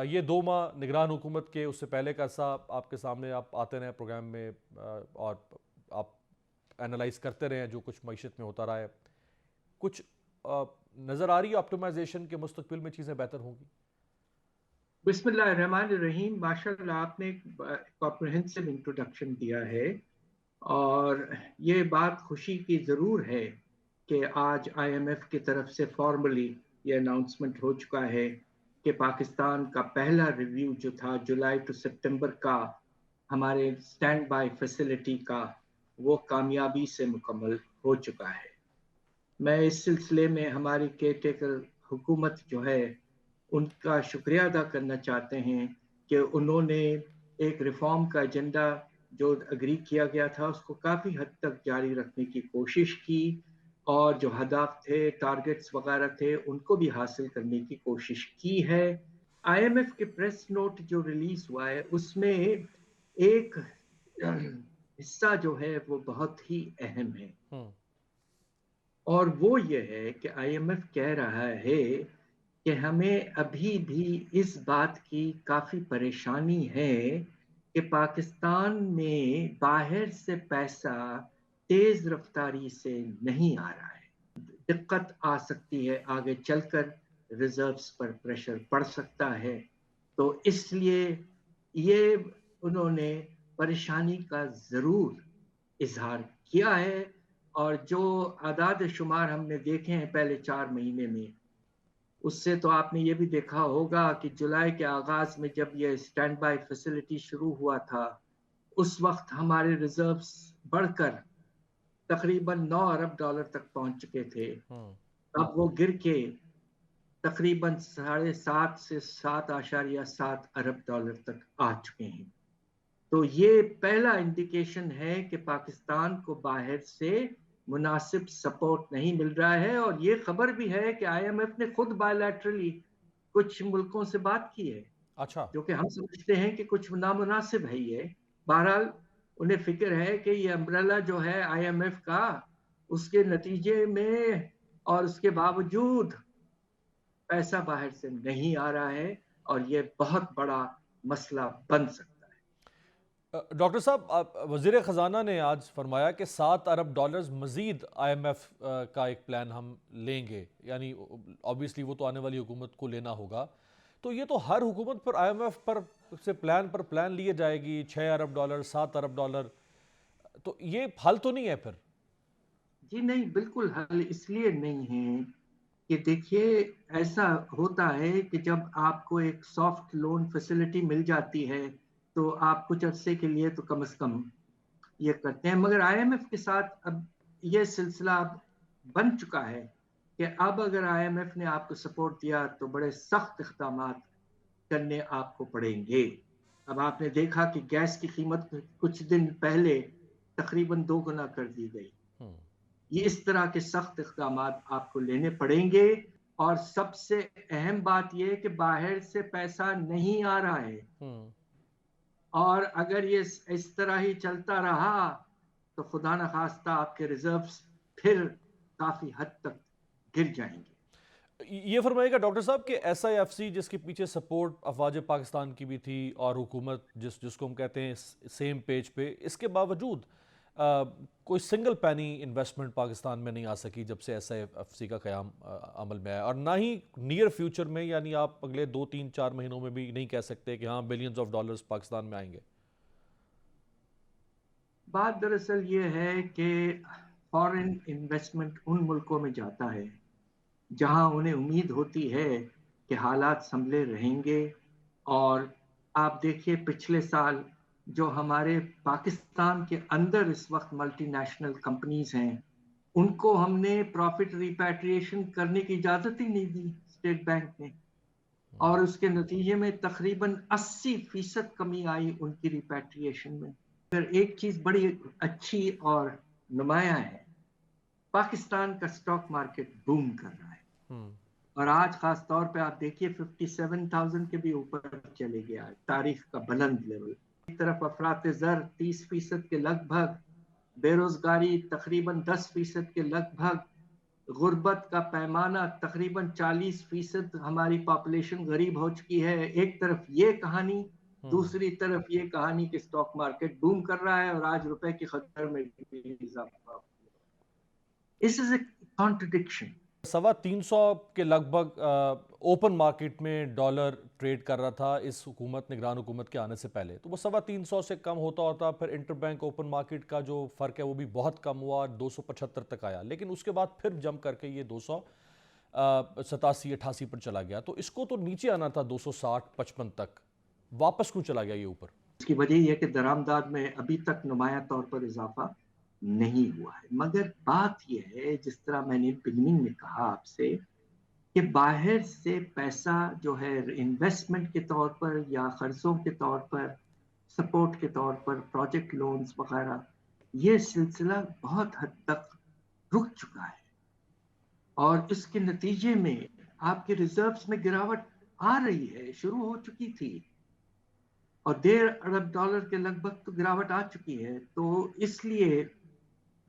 یہ 2 ماہ نگران حکومت کے اس سے پہلے کا عرصہ آپ کے سامنے، آپ آتے رہے پروگرام میں اور آپ اینالائز کرتے رہے ہیں جو کچھ معیشت میں ہوتا رہا ہے. کچھ نظر آ رہی ہے آپٹیمائزیشن کے مستقبل میں چیزیں بہتر ہوں گی؟ بسم اللہ الرحمن الرحیم. ماشاء اللہ آپ نے ایک کمپریہنسو انٹروڈکشن دیا ہے، اور یہ بات خوشی کی ضرور ہے کہ آج آئی ایم ایف کی طرف سے فارملی یہ اناؤنسمنٹ ہو چکا ہے کہ پاکستان کا پہلا ریویو جو تھا جولائی ٹو سپٹمبر کا ہمارے سٹینڈ بائی فیسلٹی کا، وہ کامیابی سے مکمل ہو چکا ہے. میں اس سلسلے میں ہماری کیئر ٹیکر حکومت جو ہے ان کا شکریہ ادا کرنا چاہتے ہیں کہ انہوں نے ایک ریفارم کا ایجنڈا جو اگری کیا گیا تھا اس کو کافی حد تک جاری رکھنے کی کوشش کی، اور جو ہدف تھے، ٹارگٹس وغیرہ تھے، ان کو بھی حاصل کرنے کی کوشش کی ہے. آئی ایم ایف کے پریس نوٹ جو ریلیز ہوا ہے اس میں ایک حصہ جو ہے وہ بہت ہی اہم ہے، اور وہ یہ ہے کہ آئی ایم ایف کہہ رہا ہے کہ ہمیں ابھی بھی اس بات کی کافی پریشانی ہے کہ پاکستان میں باہر سے پیسہ تیز رفتاری سے نہیں آ رہا ہے. دقت آ سکتی ہے آگے چل کر، ریزروز پر پریشر پڑ سکتا ہے. تو اس لیے یہ انہوں نے پریشانی کا ضرور اظہار کیا ہے، اور جو اعداد شمار ہم نے دیکھے ہیں پہلے 4 مہینے میں، اس سے تو آپ نے یہ بھی دیکھا ہوگا کہ جولائی کے آغاز میں جب یہ سٹینڈ بائی فیسلٹی شروع ہوا تھا اس وقت ہمارے ریزروز بڑھ کر تقریباً 9 ارب ڈالر تک پہنچ چکے تھے. اب وہ گر کے تقریباً 7.5 سے 7.7 ارب ڈالر تک آ چکے ہیں. تو یہ پہلا انڈیکیشن ہے کہ پاکستان کو باہر سے مناسب سپورٹ نہیں مل رہا ہے. اور یہ خبر بھی ہے کہ آئی ایم ایف نے خود بائی لیٹرلی کچھ ملکوں سے بات کی ہے، اچھا. جو کہ ہم سمجھتے ہیں کہ کچھ نامناسب ہے. یہ بہرحال انہیں فکر ہے کہ یہ امبریلا جو ہے آئی ایم ایف کا، اس کے نتیجے میں اور اس کے باوجود پیسہ باہر سے نہیں آ رہا ہے، اور یہ بہت بڑا مسئلہ بن سکتا ہے. ڈاکٹر صاحب، وزیر خزانہ نے آج فرمایا کہ 7 ارب ڈالرز مزید آئی ایم ایف کا ایک پلان ہم لیں گے، یعنی آبویسلی وہ تو آنے والی حکومت کو لینا ہوگا. تو یہ تو ہر حکومت پر آئی ایم ایف پر سے پلان لیے جائے گی، 6 ارب ڈالر، 7 ارب ڈالر. تو یہ حل تو نہیں ہے پھر؟ جی نہیں، بالکل حل اس لیے نہیں ہے کہ دیکھیے ایسا ہوتا ہے کہ جب آپ کو ایک سافٹ لون فیسلٹی مل جاتی ہے تو آپ کچھ عرصے کے لیے تو کم از کم یہ کرتے ہیں، مگر آئی ایم ایف کے ساتھ اب یہ سلسلہ اب بن چکا ہے کہ اب اگر آئی ایم ایف نے آپ کو سپورٹ دیا تو بڑے سخت اقدامات کرنے آپ کو پڑیں گے. اب آپ نے دیکھا کہ گیس کی قیمت کچھ دن پہلے تقریباً 2 گنا کر دی گئی. یہ اس طرح کے سخت اقدامات آپ کو لینے پڑیں گے. اور سب سے اہم بات یہ کہ باہر سے پیسہ نہیں آ رہا ہے، اور اگر یہ اس طرح ہی چلتا رہا تو خدا نخواستہ آپ کے ریزروز پھر کافی حد تک گر جائیں گے. یہ فرمائے گا ڈاکٹر صاحب کہ ایس آئی ایف سی جس کے پیچھے سپورٹ افواج پاکستان کی بھی تھی اور حکومت جس کو ہم کہتے ہیں سیم پیج پہ، اس کے باوجود کوئی سنگل پینی انویسٹمنٹ پاکستان میں نہیں آ سکی جب سے ایس آئی ایف سی کا قیام عمل میں آیا، اور نہ ہی نیئر فیوچر میں، یعنی آپ اگلے 2 3 4 مہینوں میں بھی نہیں کہہ سکتے کہ ہاں بلینز آف ڈالرز پاکستان میں آئیں گے. بات دراصل یہ ہے کہ فارن انویسٹمنٹ ان ملکوں میں جاتا ہے جہاں انہیں امید ہوتی ہے کہ حالات سنبھلے رہیں گے. اور آپ دیکھیے پچھلے سال جو ہمارے پاکستان کے اندر اس وقت ملٹی نیشنل کمپنیز ہیں ان کو ہم نے پروفٹ ریپیٹریشن کرنے کی اجازت ہی نہیں دی اسٹیٹ بینک نے، اور اس کے نتیجے میں تقریباً 80% کمی آئی ان کی ریپیٹریشن میں. پھر ایک چیز بڑی اچھی اور نمایاں ہے، پاکستان کا سٹاک مارکیٹ بوم کر رہا ہے، اور آج خاص طور پہ آپ دیکھیے 57,000 کے بھی اوپر چلے گیا، تاریخ کا بلند لیول. ایک طرف افراط زر 30% کے لگ بھگ، بے روزگاری تقریباً 10% کے لگ بھگ، غربت کا پیمانہ تقریباً 40% ہماری پاپولیشن غریب ہو چکی ہے. ایک طرف یہ کہانی، دوسری طرف یہ کہانی کہ اسٹاک مارکیٹ بوم کر رہا ہے اور آج روپے کی قدر میں بھی اضافہ. This is a contradiction. 350 کے لگ بھگ اوپن مارکیٹ میں ڈالر ٹریڈ کر رہا تھا اس حکومت نگران حکومت کے آنے سے پہلے، تو وہ 350 سے کم ہوتا پھر انٹر بینک اوپن مارکیٹ کا جو فرق ہے وہ بھی بہت کم ہوا، 275 تک آیا، لیکن اس کے بعد پھر جم کر کے یہ 287-88 پر چلا گیا. تو اس کو تو نیچے آنا تھا 260-55 تک، واپس کیوں چلا گیا یہ اوپر؟ اس کی وجہ یہ کہ درآمدات میں ابھی تک نمایاں طور پر اضافہ نہیں ہوا ہے. مگر بات یہ ہے، جس طرح میں نے بگننگ میں کہا آپ سے، کہ باہر سے پیسہ جو ہے انویسٹمنٹ کے طور پر یا قرضوں کے طور پر، سپورٹ کے طور پر، پروجیکٹ لونز وغیرہ، یہ سلسلہ بہت حد تک رک چکا ہے، اور اس کے نتیجے میں آپ کے ریزروز میں گراوٹ آ رہی ہے، شروع ہو چکی تھی، اور 1.5 ارب ڈالر کے لگ بھگ تو گراوٹ آ چکی ہے. تو اس لیے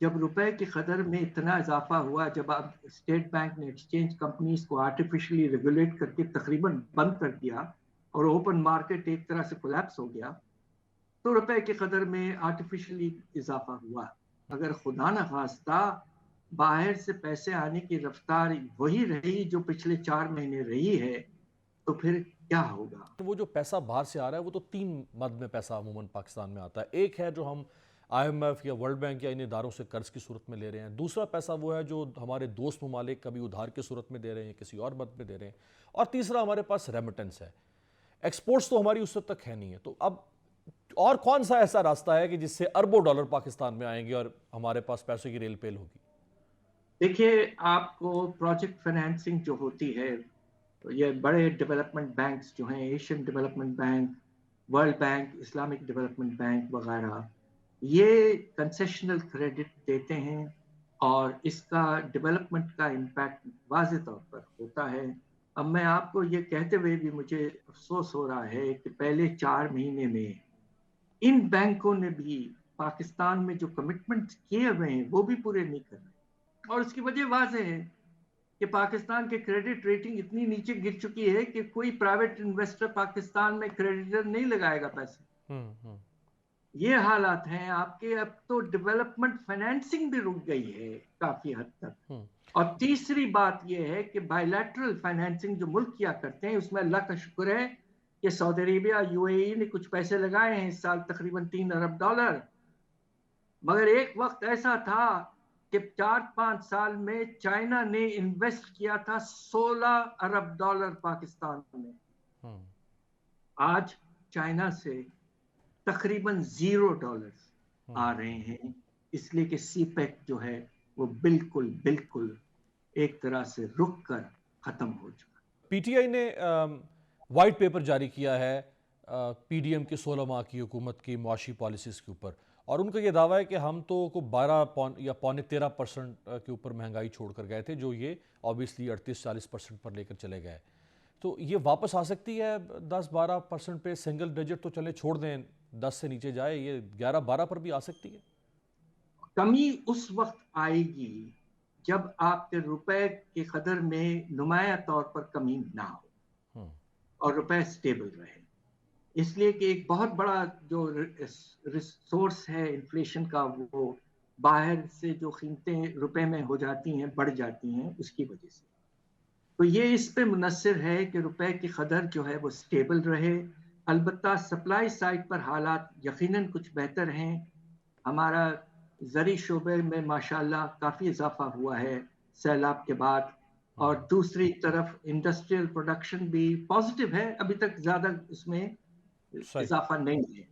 جب روپے کی قدر میں اتنا اضافہ ہوا، جب آپ اسٹیٹ بینک نے ایکسچینج کمپنیز کو آرٹیفیشلی ریگولیٹ کر کے تقریباً بند کر دیا اور اوپن مارکیٹ ایک طرح سے کولیپس ہو گیا، تو روپے کی قدر میں آرٹیفیشلی اضافہ ہوا. اگر خدا نخواستہ باہر سے پیسے آنے کی رفتار وہی رہی جو پچھلے 4 مہینے رہی ہے، تو پھر کیا ہوگا؟ وہ جو پیسہ باہر سے آ رہا ہے وہ تو 3 مد میں پیسہ عموماً پاکستان میں آتا ہے. ایک ہے جو ہم آئی ایم ایف یا ورلڈ بینک یا ان اداروں سے قرض کی صورت میں لے رہے ہیں. دوسرا پیسہ وہ ہے جو ہمارے دوست ممالک کبھی ادھار کی صورت میں دے رہے ہیں، کسی اور مد میں دے رہے ہیں. اور تیسرا ہمارے پاس ریمیٹنس ہے. ایکسپورٹس تو ہماری اس حد تک ہے نہیں ہے. تو اب اور کون سا ایسا راستہ ہے کہ جس سے اربوں ڈالر پاکستان میں آئیں گے اور ہمارے پاس پیسوں کی ریل پیل ہوگی؟ دیکھیے، آپ کو پروجیکٹ فائنینسنگ جو ہوتی ہے، یہ بڑے ڈیولپمنٹ بینکس جو ہیں، Asian development bank, world bank, Islamic development bank وغیرہ، یہ کنسیشنل کریڈٹ دیتے ہیں، اور اس کا ڈیولپمنٹ کا امپیکٹ واضح طور پر ہوتا ہے. اب میں آپ کو یہ کہتے ہوئے بھی مجھے افسوس ہو رہا ہے کہ پہلے 4 مہینے میں ان بینکوں نے بھی پاکستان میں جو کمٹمنٹ کیے ہوئے ہیں وہ بھی پورے نہیں کر رہے. اور اس کی وجہ واضح ہے کہ پاکستان کے کریڈٹ ریٹنگ اتنی نیچے گر چکی ہے کہ کوئی پرائیویٹ انویسٹر پاکستان میں کریڈیٹر نہیں لگائے گا پیسے. یہ حالات ہیں آپ کے. اب تو ڈیولپمنٹ فائنینسنگ بھی رک گئی ہے کافی حد تک. اور تیسری بات یہ ہے کہ بائی لیٹرل فائنینسنگ جو ملک کیا کرتے ہیں، اس میں اللہ کا شکر ہے کہ سعودی عربیہ، یو اے ای نے کچھ پیسے لگائے ہیں اس سال، تقریباً 3 ارب ڈالر. مگر ایک وقت ایسا تھا کہ 4-5 سال میں چائنا نے انویسٹ کیا تھا 16 ارب ڈالر پاکستان میں. آج چائنا سے تقریباً $0 آ رہے ہیں، اس لیے کہ سی پیک جو ہے وہ بالکل ایک طرح سے رک کر ختم ہو چکا. پی ٹی آئی نے وائٹ پیپر جاری کیا ہے پی ڈی ایم کی 16 ماہ کی حکومت کی معاشی پالیسیز کے اوپر، اور ان کا یہ دعویٰ ہے کہ ہم تو 12 یا 13.5% کے اوپر مہنگائی چھوڑ کر گئے تھے، جو یہ آبویسلی 38-40% پر لے کر چلے گئے. تو یہ واپس آ سکتی ہے 10-12% پہ؟ سنگل ڈیجٹ تو چلے چھوڑ دیں، 10 سے نیچے جائے، یہ 11-12 پر بھی آ سکتی ہے؟ کمی اس وقت آئے گی جب آپ کے روپے کی قدر میں نمایاں طور پر کمی نہ ہو اور روپے سٹیبل رہے. اس لیے کہ ایک بہت بڑا جو ریسورس ہے انفلیشن کا، وہ باہر سے جو قیمتیں روپے میں ہو جاتی ہیں، بڑھ جاتی ہیں، اس کی وجہ سے. تو یہ اس پہ منحصر ہے کہ روپے کی قدر جو ہے وہ سٹیبل رہے. البتہ سپلائی سائڈ پر حالات یقیناً کچھ بہتر ہیں. ہمارا زرعی شعبے میں ماشاءاللہ کافی اضافہ ہوا ہے سیلاب کے بعد، اور دوسری طرف انڈسٹریل پروڈکشن بھی پازیٹیو ہے، ابھی تک زیادہ اس میں اضافہ نہیں ہے.